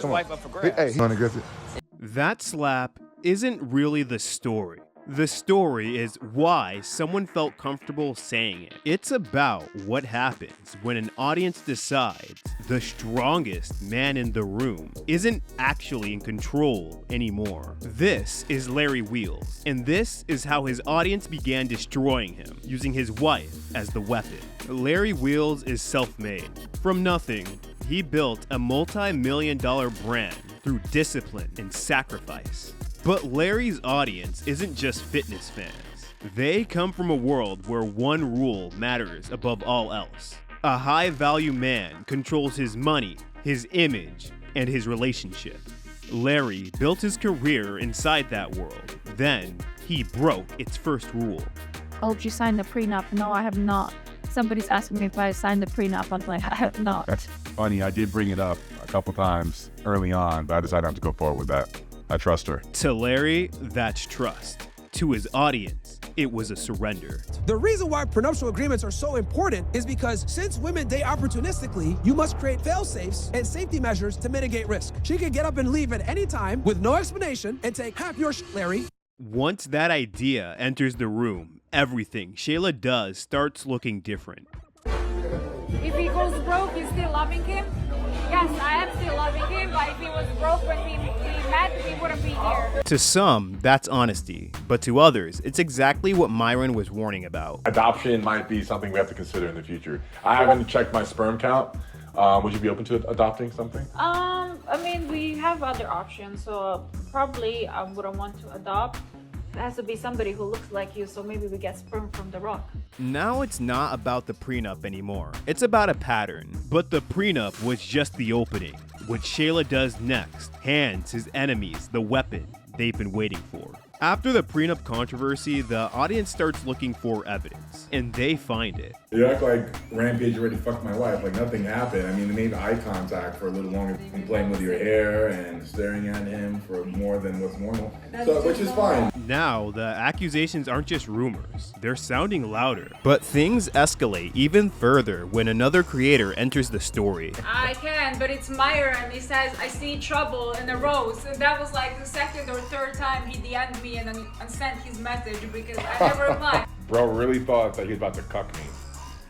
his wife up for grabs. Hey, That slap isn't really the story. The story is why someone felt comfortable saying it. It's about what happens when an audience decides the strongest man in the room isn't actually in control anymore. This is Larry Wheels, and this is how his audience began destroying him, using his wife as the weapon. Larry Wheels is self-made. From nothing, he built a multi-million-dollar brand through discipline and sacrifice. But Larry's audience isn't just fitness fans. They come from a world where one rule matters above all else. A high-value man controls his money, his image, and his relationship. Larry built his career inside that world. Then, he broke its first rule. Oh, did you sign the prenup? No, I have not. Somebody's asking me if I signed the prenup. I'm like, I have not. That's funny. I did bring it up a couple times early on, but I decided not to go forward with that. I trust her. To Larry, that's trust. To his audience, it was a surrender. The reason why prenuptial agreements are so important is because since women date opportunistically, you must create fail-safes and safety measures to mitigate risk. She can get up and leave at any time with no explanation and take half your shit, Larry. Once that idea enters the room, everything Sheyla does starts looking different. If he goes broke, you still loving him? Yes, I am still loving him, but if he was broke when we met, we wouldn't be here. To some, that's honesty, but to others, it's exactly what Myron was warning about. Adoption might be something we have to consider in the future. I haven't checked my sperm count. Would you be open to adopting something? I mean, we have other options, so probably I wouldn't want to adopt. It has to be somebody who looks like you, so maybe we get sperm from the rock. Now it's not about the prenup anymore. It's about a pattern. But the prenup was just the opening. What Sheyla does next hands his enemies the weapon they've been waiting for. After the prenup controversy, the audience starts looking for evidence, and they find it. You act like Rampage already fucked my wife, like nothing happened. I mean, they made eye contact for a little longer and playing with your hair and staring at him for more than what's normal, which is fine. Now, the accusations aren't just rumors, they're sounding louder. But things escalate even further when another creator enters the story. I can, but it's Myron. He says, I see trouble in the rose. And that was like the second or third time he DM'd me and sent his message because I never replied. Bro really thought that he was about to cuck me.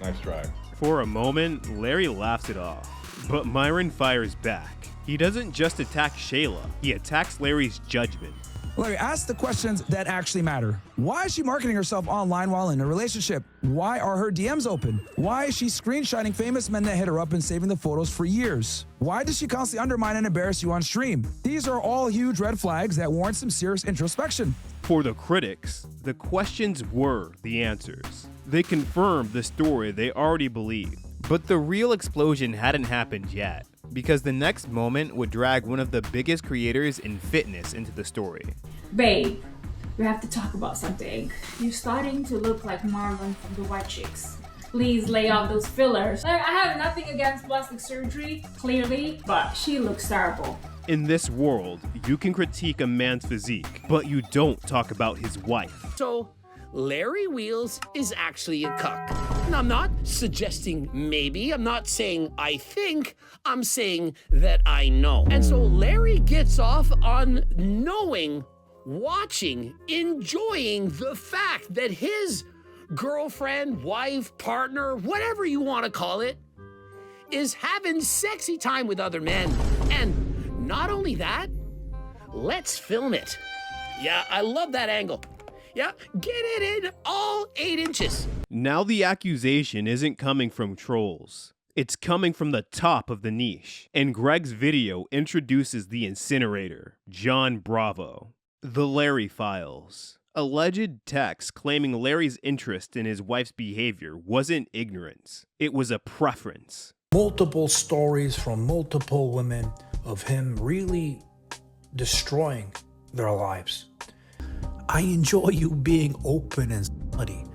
Nice try. For a moment, Larry laughs it off. But Myron fires back. He doesn't just attack Sheyla, he attacks Larry's judgment. Larry, ask the questions that actually matter. Why is she marketing herself online while in a relationship? Why are her DMs open? Why is she screenshotting famous men that hit her up and saving the photos for years? Why does she constantly undermine and embarrass you on stream? These are all huge red flags that warrant some serious introspection. For the critics, the questions were the answers. They confirmed the story they already believed. But the real explosion hadn't happened yet, because the next moment would drag one of the biggest creators in fitness into the story. Babe, we have to talk about something. You're starting to look like Marlon from the White Chicks. Please lay off those fillers. I have nothing against plastic surgery, clearly, but she looks terrible. In this world, you can critique a man's physique, but you don't talk about his wife. So, Larry Wheels is actually a cuck. And I'm not suggesting maybe, I'm not saying I think, I'm saying that I know. And so Larry gets off on knowing, watching, enjoying the fact that his girlfriend, wife, partner, whatever you want to call it, is having sexy time with other men. And not only that, let's film it. Yeah, I love that angle. Yeah, get it in all 8 inches. Now the accusation isn't coming from trolls. It's coming from the top of the niche. And Greg's video introduces the incinerator, John Bravo. The Larry Files. Alleged text claiming Larry's interest in his wife's behavior wasn't ignorance. It was a preference. Multiple stories from multiple women of him really destroying their lives. I enjoy you being open and slutty.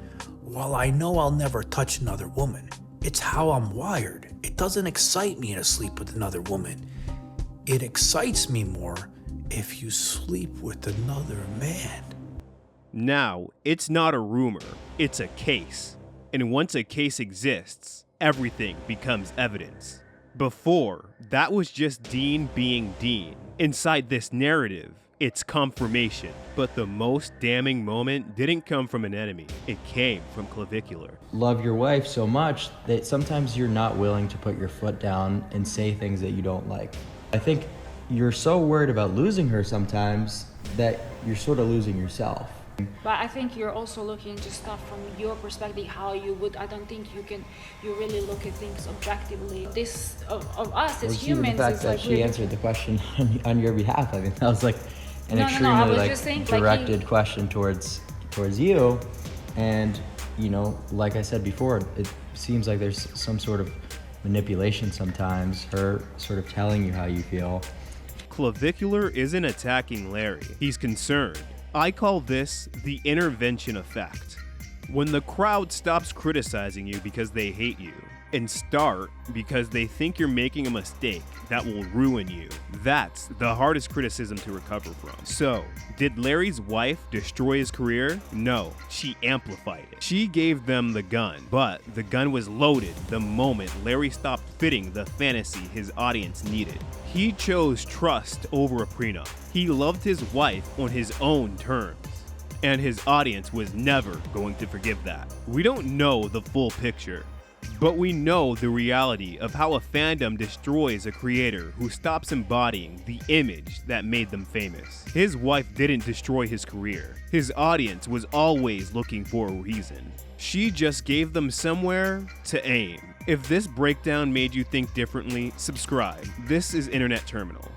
While I know I'll never touch another woman, it's how I'm wired. It doesn't excite me to sleep with another woman. It excites me more if you sleep with another man. Now, it's not a rumor, it's a case. And once a case exists, everything becomes evidence. Before, that was just Dean being Dean. Inside this narrative, it's confirmation. But the most damning moment didn't come from an enemy. It came from Clavicular. Love your wife so much that sometimes you're not willing to put your foot down and say things that you don't like. I think you're so worried about losing her sometimes that you're sort of losing yourself. But I think you're also looking into stuff from your perspective, how you would. I don't think you really look at things objectively. This of us as humans. The fact that she answered the question on your behalf, I mean, that was like an extremely directed question towards you, and you know, like I said before, it seems like there's some sort of manipulation sometimes, her sort of telling you how you feel. Clavicular isn't attacking Larry. He's concerned. I call this the intervention effect. When the crowd stops criticizing you because they hate you and start because they think you're making a mistake that will ruin you, that's the hardest criticism to recover from. So, did Larry's wife destroy his career? No, she amplified it. She gave them the gun, but the gun was loaded the moment Larry stopped fitting the fantasy his audience needed. He chose trust over a prenup. He loved his wife on his own terms, and his audience was never going to forgive that. We don't know the full picture, but we know the reality of how a fandom destroys a creator who stops embodying the image that made them famous. His wife didn't destroy his career. His audience was always looking for a reason. She just gave them somewhere to aim. If this breakdown made you think differently, subscribe. This is Internet Terminal.